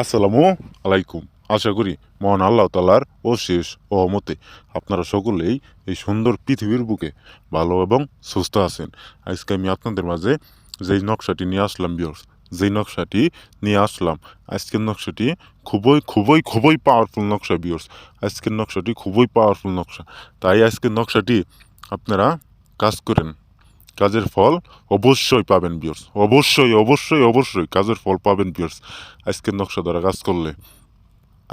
আসসালামু আলাইকুম। আশা করি মহান আল্লাহ তাআলার অশেষ রহমতে আপনারা সকলেই এই সুন্দর পৃথিবীর বুকে ভালো এবং সুস্থ আছেন। আজকে আমি আপনাদের মাঝে যেই নকশাটি নিয়ে আসলাম ভিউয়ার্স, আজকের নকশাটি খুবই খুবই খুবই পাওয়ারফুল নকশা ভিউয়ার্স। আজকের নকশাটি খুবই পাওয়ারফুল নকশা। তাই আজকের নকশাটি আপনারা কাজ করেন, কাজের ফল অবশ্যই পাবেন ভিউয়ার্স। অবশ্যই অবশ্যই অবশ্যই কাজের ফল পাবেন ভিউয়ার্স আজকের নকশা দ্বারা কাজ করলে।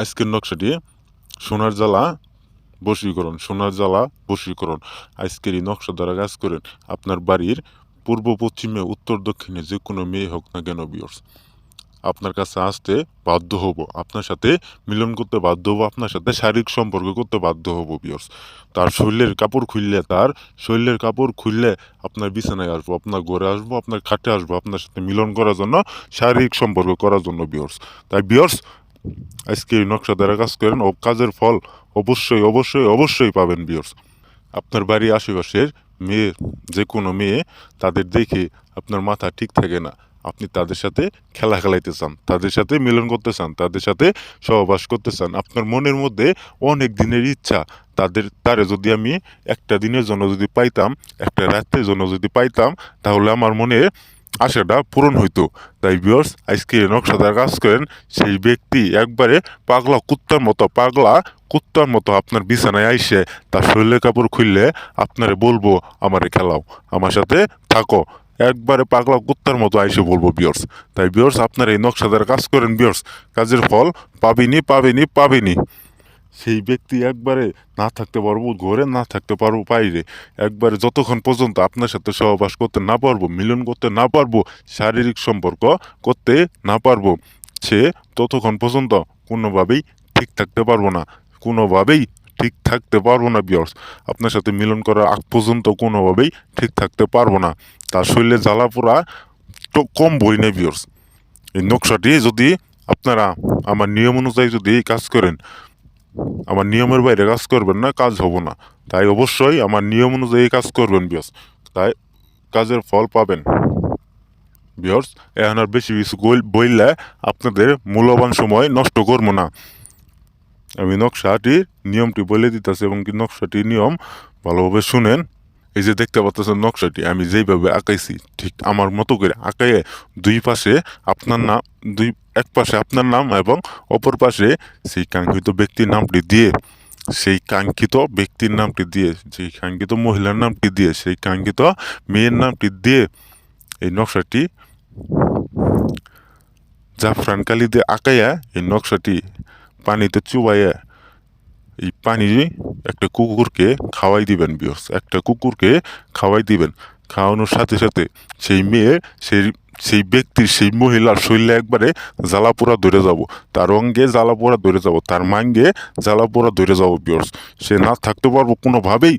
আজকের নকশাটি সোনার জ্বালা বশীকরণ। আজকের এই নকশা দ্বারা কাজ করেন আপনার বাড়ির পূর্ব পশ্চিমে উত্তর দক্ষিণে যে কোনো মেয়ে হোক না কেন ভিউয়ার্স, আপনার কাছে আসতে বাধ্য হব, আপনার সাথে মিলন করতে বাধ্য হব, আপনার সাথে শারীরিক সম্পর্ক করতে বাধ্য হব ভিউয়ার্স। তার শরীরের কাপড় খুললে আপনার বিছানায় আসবো, আপনার ঘরে আসবো, আপনার খাটে আসবো, আপনার সাথে মিলন করার জন্য, শারীরিক সম্পর্ক করার জন্য ভিউয়ার্স। তাই ভিউয়ার্স আজকে এই নকশা দ্বারা কাজ করেন ও কাজের ফল অবশ্যই অবশ্যই অবশ্যই পাবেন ভিউয়ার্স। আপনার বাড়ির আশেপাশের মেয়ে, যে কোনো মেয়ে, তাদের দেখে আপনার মাথা ঠিক থাকে না, আপনি তাদের সাথে খেলা খেলাইতে চান, তাদের সাথে মিলন করতে চান, তাদের সাথে সহবাস করতে চান, আপনার মনের মধ্যে অনেক দিনের ইচ্ছা, তারে যদি আমি একটা দিনের জন্য যদি পাইতাম, একটা রাত্রের জন্য যদি পাইতাম, তাহলে আমার মনে আশাটা পূরণ হইতো। তাই ভিউয়ার্স আজকে নকশাদার কাজ করেন সেই ব্যক্তি একবারে পাগলা কুত্তার মতো আপনার বিছানায় আইসে তার শরীরের কাপড় খুললে আপনারে বলবো আমারে খেলাও, আমার সাথে থাকো, একবারে পাগলা কুত্তার মতো আইসে বলবো ভিউয়ার্স। তাই ভিউয়ার্স আপনার এই নকশাদার কাজ করেন ভিউয়ার্স, কাজের ফল পাবেনি। সেই ব্যক্তি একবারে না থাকতে পারবো ঘরে, না থাকতে পারবো বাইরে, একবারে যতক্ষণ পর্যন্ত আপনার সাথে সহবাস করতে না পারবো, মিলন করতে না পারবো, শারীরিক সম্পর্ক করতে না পারবো, সে ততক্ষণ পর্যন্ত কোনোভাবেই ঠিক থাকতে পারবো না, কোনোভাবেই ঠিক থাকতে পারবো না ভিউয়ার্স। আপনার সাথে মিলন করার আগ পর্যন্ত কোনোভাবেই ঠিক থাকতে পারবো না। তার শরীরে জ্বালা পোড়া তো কম বই নেই ভিউয়ার্স। এই নকশাটি যদি আপনারা আমার নিয়ম অনুযায়ী যদি কাজ করেন, আমার নিয়মের বাইরে কাজ করবেন না, কাজ হবো না। তাই অবশ্যই আমার নিয়ম অনুযায়ী কাজ করবেন ভিউয়ার্স, তাই কাজের ফল পাবেন ভিউয়ার্স। এখন আর বেশি কিছু বললে আপনাদের মূল্যবান সময় নষ্ট করবো না। আমি নকশাটির নিয়মটি বলে দিতেছি এবং কি নকশাটির নিয়ম ভালোভাবে শুনেন। এই যে দেখতে পাচ্ছেন নকশাটি আমি যেইভাবে আঁকাইছি, ঠিক আমার মতো করে আঁকাইয়ে দুই পাশে আপনার নাম, এক পাশে আপনার নাম এবং অপর পাশে সেই কাঙ্ক্ষিত ব্যক্তির নামটি দিয়ে, সেই কাঙ্ক্ষিত ব্যক্তির নামটি দিয়ে, সেই কাঙ্ক্ষিত মহিলার নামটি দিয়ে, সেই কাঙ্ক্ষিত মেয়ের নামটি দিয়ে এই নকশাটি জাফরান কালি দিয়ে আঁকাইয়া এই নকশাটি পানিতে চুবাইয়া এই পানি একটা কুকুরকে খাওয়াই দিবেন ভিউয়ার্স, একটা কুকুরকে খাওয়াই দিবেন। খাওয়ানোর সাথে সাথে সেই মেয়ে, সেই ব্যক্তির, সেই মহিলার শরীরে একবারে জ্বালা পোড়া ধরে যাব, তার অঙ্গে জ্বালা পোড়া ধরে যাব, তার মাঙ্গে জ্বালা পোড়া ধরে যাব ভিউয়ার্স। সে না থাকতে পারবো, কোনোভাবেই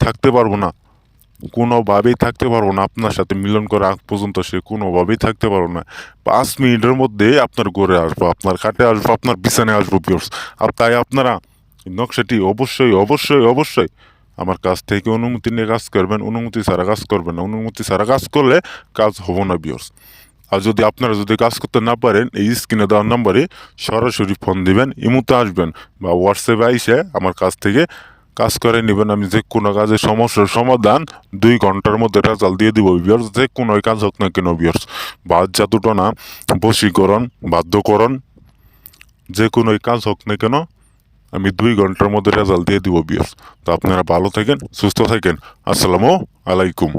থাকতে পারবো না, কোনোভাবেই থাকতে পারবো না আপনার সাথে মিলন করা আগ পর্যন্ত সে কোনোভাবেই থাকতে পারবো না। 5 মিনিটের মধ্যে আপনার ঘরে আসবো, আপনার খাটে আসবো, আপনার বিছানায় আসবো ভিউয়ার্স। আর তাই আপনারা নকশাটি অবশ্যই অবশ্যই অবশ্যই আমার কাছ থেকে অনুমতি নিয়ে কাজ করবেন, অনুমতি ছাড়া কাজ করবেন না, অনুমতি ছাড়া কাজ করলে কাজ হবো না ভিউয়ার্স। আর যদি আপনারা যদি কাজ করতে না পারেন, এই স্ক্রিনে দেওয়ার নাম্বারে সরাসরি ফোন দিবেন, ইমুতে আসবেন বা হোয়াটসঅ্যাপে আইসে আমার কাছ থেকে কাজ করে নেবেন। আমি যে কোনো কাজের সমস্যার সমাধান 2 ঘন্টার মধ্যে রেজাল্ট দিয়ে দিব ভিউয়ার্স, যে কোনো কাজ হোক না কেন ভিউয়ার্স। বাদ জাদুটনা, বশীকরণ, বাধ্যকরণ, যে কোনো কাজ হোক না কেন আমি 2 ঘন্টার মধ্যে রেজাল্ট দিয়ে দিব ভিউয়ার্স। তো আপনারা ভালো থাকেন, সুস্থ থাকেন। আসসালামু আলাইকুম।